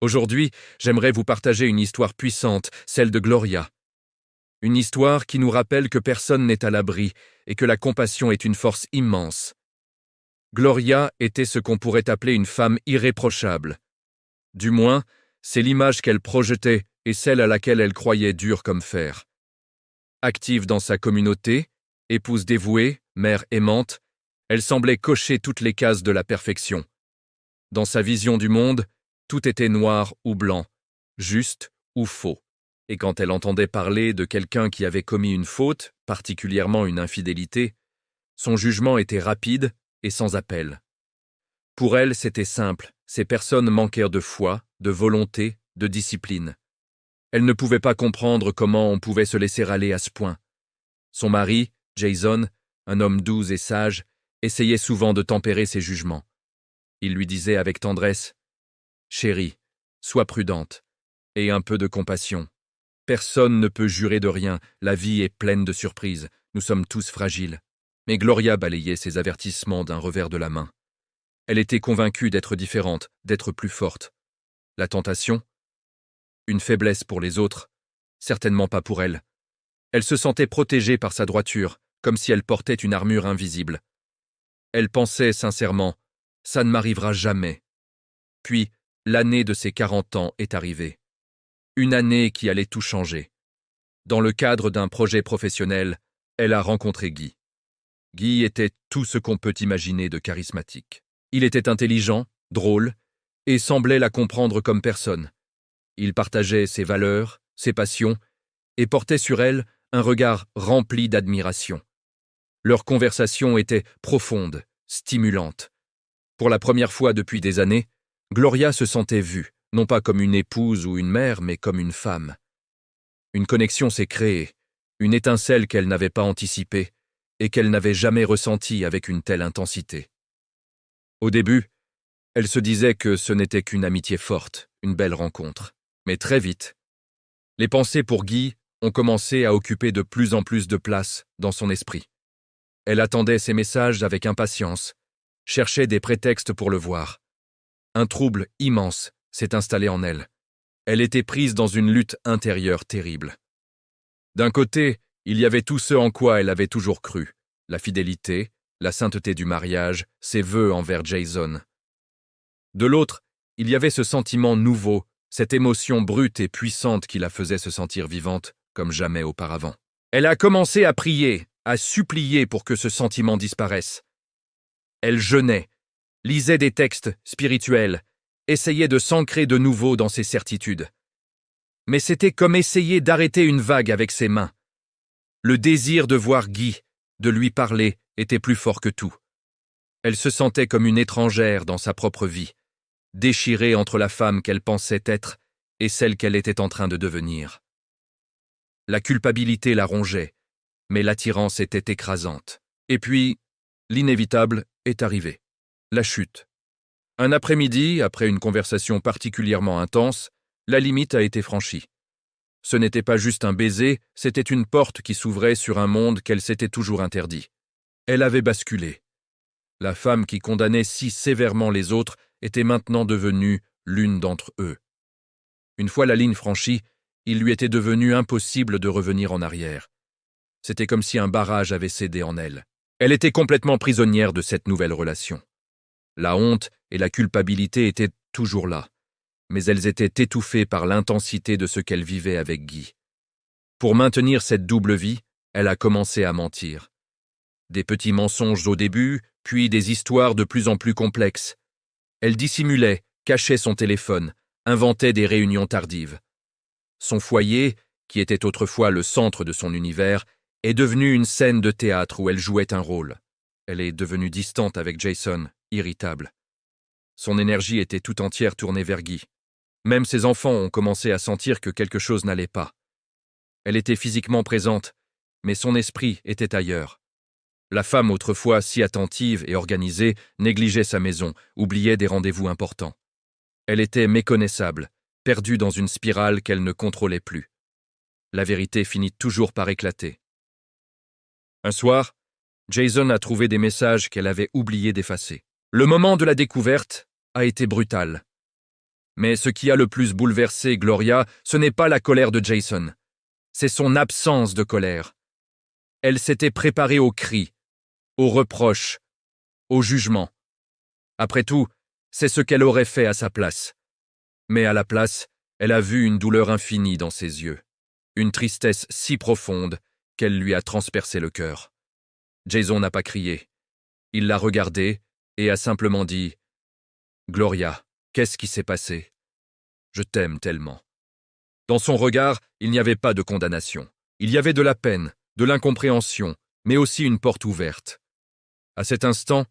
Aujourd'hui, j'aimerais vous partager une histoire puissante, celle de Gloria. Une histoire qui nous rappelle que personne n'est à l'abri et que la compassion est une force immense. Gloria était ce qu'on pourrait appeler une femme irréprochable. Du moins, c'est l'image qu'elle projetait et celle à laquelle elle croyait dure comme fer. Active dans sa communauté, épouse dévouée, mère aimante, elle semblait cocher toutes les cases de la perfection. Dans sa vision du monde, tout était noir ou blanc, juste ou faux. Et quand elle entendait parler de quelqu'un qui avait commis une faute, particulièrement une infidélité, son jugement était rapide et sans appel. Pour elle, c'était simple, ces personnes manquèrent de foi, de volonté, de discipline. Elle ne pouvait pas comprendre comment on pouvait se laisser aller à ce point. Son mari, Jason, un homme doux et sage, essayait souvent de tempérer ses jugements. Il lui disait avec tendresse « Chérie, sois prudente, et un peu de compassion. Personne ne peut jurer de rien, la vie est pleine de surprises, nous sommes tous fragiles. » Mais Gloria balayait ces avertissements d'un revers de la main. Elle était convaincue d'être différente, d'être plus forte. La tentation ? Une faiblesse pour les autres, certainement pas pour elle. Elle se sentait protégée par sa droiture, comme si elle portait une armure invisible. Elle pensait sincèrement « ça ne m'arrivera jamais ». Puis, l'année de ses 40 ans est arrivée. Une année qui allait tout changer. Dans le cadre d'un projet professionnel, elle a rencontré Guy. Guy était tout ce qu'on peut imaginer de charismatique. Il était intelligent, drôle, et semblait la comprendre comme personne. Il partageait ses valeurs, ses passions, et portait sur elle un regard rempli d'admiration. Leur conversation était profonde, stimulante. Pour la première fois depuis des années, Gloria se sentait vue, non pas comme une épouse ou une mère, mais comme une femme. Une connexion s'est créée, une étincelle qu'elle n'avait pas anticipée et qu'elle n'avait jamais ressentie avec une telle intensité. Au début, elle se disait que ce n'était qu'une amitié forte, une belle rencontre. Mais très vite, les pensées pour Guy ont commencé à occuper de plus en plus de place dans son esprit. Elle attendait ses messages avec impatience, cherchait des prétextes pour le voir. Un trouble immense s'est installé en elle. Elle était prise dans une lutte intérieure terrible. D'un côté, il y avait tout ce en quoi elle avait toujours cru, la fidélité, la sainteté du mariage, ses vœux envers Jason. De l'autre, il y avait ce sentiment nouveau, cette émotion brute et puissante qui la faisait se sentir vivante comme jamais auparavant. Elle a commencé à prier, à supplier pour que ce sentiment disparaisse. Elle jeûnait, lisait des textes spirituels, essayait de s'ancrer de nouveau dans ses certitudes. Mais c'était comme essayer d'arrêter une vague avec ses mains. Le désir de voir Guy, de lui parler, était plus fort que tout. Elle se sentait comme une étrangère dans sa propre vie, déchirée entre la femme qu'elle pensait être et celle qu'elle était en train de devenir. La culpabilité la rongeait, mais l'attirance était écrasante. Et puis, l'inévitable est arrivé. La chute. Un après-midi, après une conversation particulièrement intense, la limite a été franchie. Ce n'était pas juste un baiser, c'était une porte qui s'ouvrait sur un monde qu'elle s'était toujours interdit. Elle avait basculé. La femme qui condamnait si sévèrement les autres était maintenant devenue l'une d'entre eux. Une fois la ligne franchie, il lui était devenu impossible de revenir en arrière. C'était comme si un barrage avait cédé en elle. Elle était complètement prisonnière de cette nouvelle relation. La honte et la culpabilité étaient toujours là, mais elles étaient étouffées par l'intensité de ce qu'elle vivait avec Guy. Pour maintenir cette double vie, elle a commencé à mentir. Des petits mensonges au début, puis des histoires de plus en plus complexes. Elle dissimulait, cachait son téléphone, inventait des réunions tardives. Son foyer, qui était autrefois le centre de son univers, est devenu une scène de théâtre où elle jouait un rôle. Elle est devenue distante avec Jason, irritable. Son énergie était tout entière tournée vers Guy. Même ses enfants ont commencé à sentir que quelque chose n'allait pas. Elle était physiquement présente, mais son esprit était ailleurs. La femme autrefois si attentive et organisée négligeait sa maison, oubliait des rendez-vous importants. Elle était méconnaissable, perdue dans une spirale qu'elle ne contrôlait plus. La vérité finit toujours par éclater. Un soir, Jason a trouvé des messages qu'elle avait oublié d'effacer. Le moment de la découverte a été brutal. Mais ce qui a le plus bouleversé Gloria, ce n'est pas la colère de Jason. C'est son absence de colère. Elle s'était préparée aux cris, aux reproches, au jugement. Après tout, c'est ce qu'elle aurait fait à sa place. Mais à la place, elle a vu une douleur infinie dans ses yeux, une tristesse si profonde qu'elle lui a transpercé le cœur. Jason n'a pas crié. Il l'a regardée et a simplement dit « Gloria, qu'est-ce qui s'est passé? Je t'aime tellement. » Dans son regard, il n'y avait pas de condamnation. Il y avait de la peine, de l'incompréhension, mais aussi une porte ouverte. À cet instant,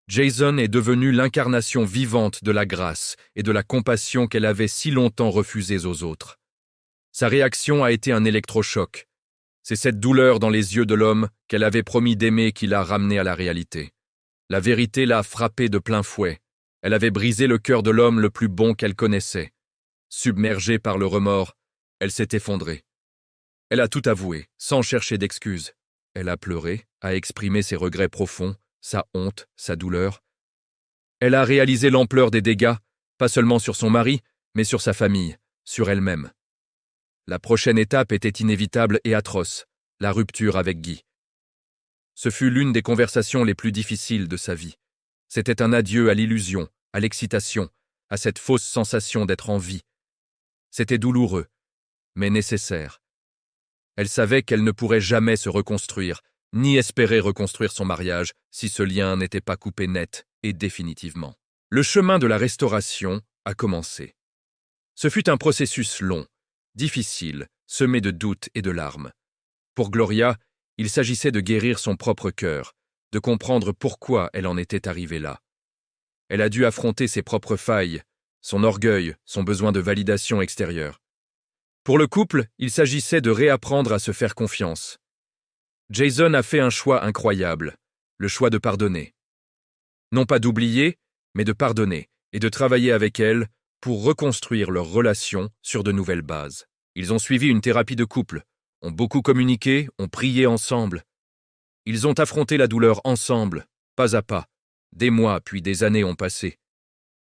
Jason est devenu l'incarnation vivante de la grâce et de la compassion qu'elle avait si longtemps refusées aux autres. Sa réaction a été un électrochoc. C'est cette douleur dans les yeux de l'homme qu'elle avait promis d'aimer qui l'a ramenée à la réalité. La vérité l'a frappée de plein fouet. Elle avait brisé le cœur de l'homme le plus bon qu'elle connaissait. Submergée par le remords, elle s'est effondrée. Elle a tout avoué, sans chercher d'excuses. Elle a pleuré, a exprimé ses regrets profonds, sa honte, sa douleur. Elle a réalisé l'ampleur des dégâts, pas seulement sur son mari, mais sur sa famille, sur elle-même. La prochaine étape était inévitable et atroce, la rupture avec Guy. Ce fut l'une des conversations les plus difficiles de sa vie. C'était un adieu à l'illusion, à l'excitation, à cette fausse sensation d'être en vie. C'était douloureux, mais nécessaire. Elle savait qu'elle ne pourrait jamais se reconstruire, ni espérer reconstruire son mariage si ce lien n'était pas coupé net et définitivement. Le chemin de la restauration a commencé. Ce fut un processus long, difficile, semé de doutes et de larmes. Pour Gloria, il s'agissait de guérir son propre cœur, de comprendre pourquoi elle en était arrivée là. Elle a dû affronter ses propres failles, son orgueil, son besoin de validation extérieure. Pour le couple, il s'agissait de réapprendre à se faire confiance. Jason a fait un choix incroyable, le choix de pardonner. Non pas d'oublier, mais de pardonner et de travailler avec elle pour reconstruire leur relation sur de nouvelles bases. Ils ont suivi une thérapie de couple, ont beaucoup communiqué, ont prié ensemble. Ils ont affronté la douleur ensemble, pas à pas. Des mois puis des années ont passé.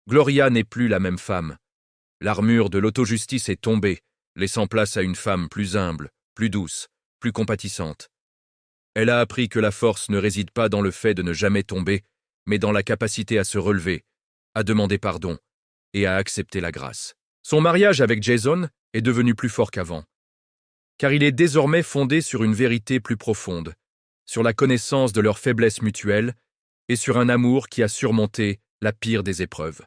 Gloria n'est plus la même femme. L'armure de l'autojustice est tombée, laissant place à une femme plus humble, plus douce, plus compatissante. Elle a appris que la force ne réside pas dans le fait de ne jamais tomber, mais dans la capacité à se relever, à demander pardon et à accepter la grâce. Son mariage avec Jason est devenu plus fort qu'avant, car il est désormais fondé sur une vérité plus profonde, sur la connaissance de leurs faiblesses mutuelles et sur un amour qui a surmonté la pire des épreuves.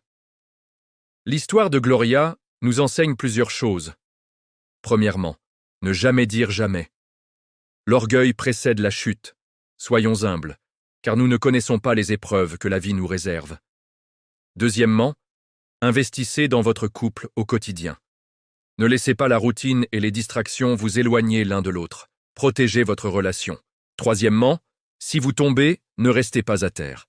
L'histoire de Gloria nous enseigne plusieurs choses. Premièrement, ne jamais dire jamais. L'orgueil précède la chute. Soyons humbles, car nous ne connaissons pas les épreuves que la vie nous réserve. Deuxièmement, investissez dans votre couple au quotidien. Ne laissez pas la routine et les distractions vous éloigner l'un de l'autre. Protégez votre relation. Troisièmement, si vous tombez, ne restez pas à terre.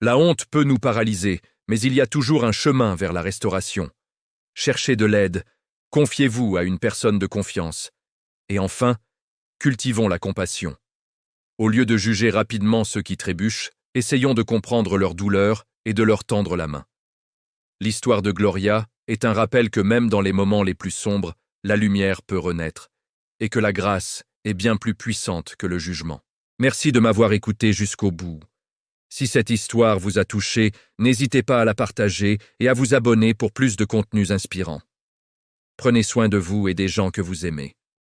La honte peut nous paralyser, mais il y a toujours un chemin vers la restauration. Cherchez de l'aide, confiez-vous à une personne de confiance. Et enfin, cultivons la compassion. Au lieu de juger rapidement ceux qui trébuchent, essayons de comprendre leur douleur et de leur tendre la main. L'histoire de Gloria est un rappel que même dans les moments les plus sombres, la lumière peut renaître, et que la grâce est bien plus puissante que le jugement. Merci de m'avoir écouté jusqu'au bout. Si cette histoire vous a touché, n'hésitez pas à la partager et à vous abonner pour plus de contenus inspirants. Prenez soin de vous et des gens que vous aimez.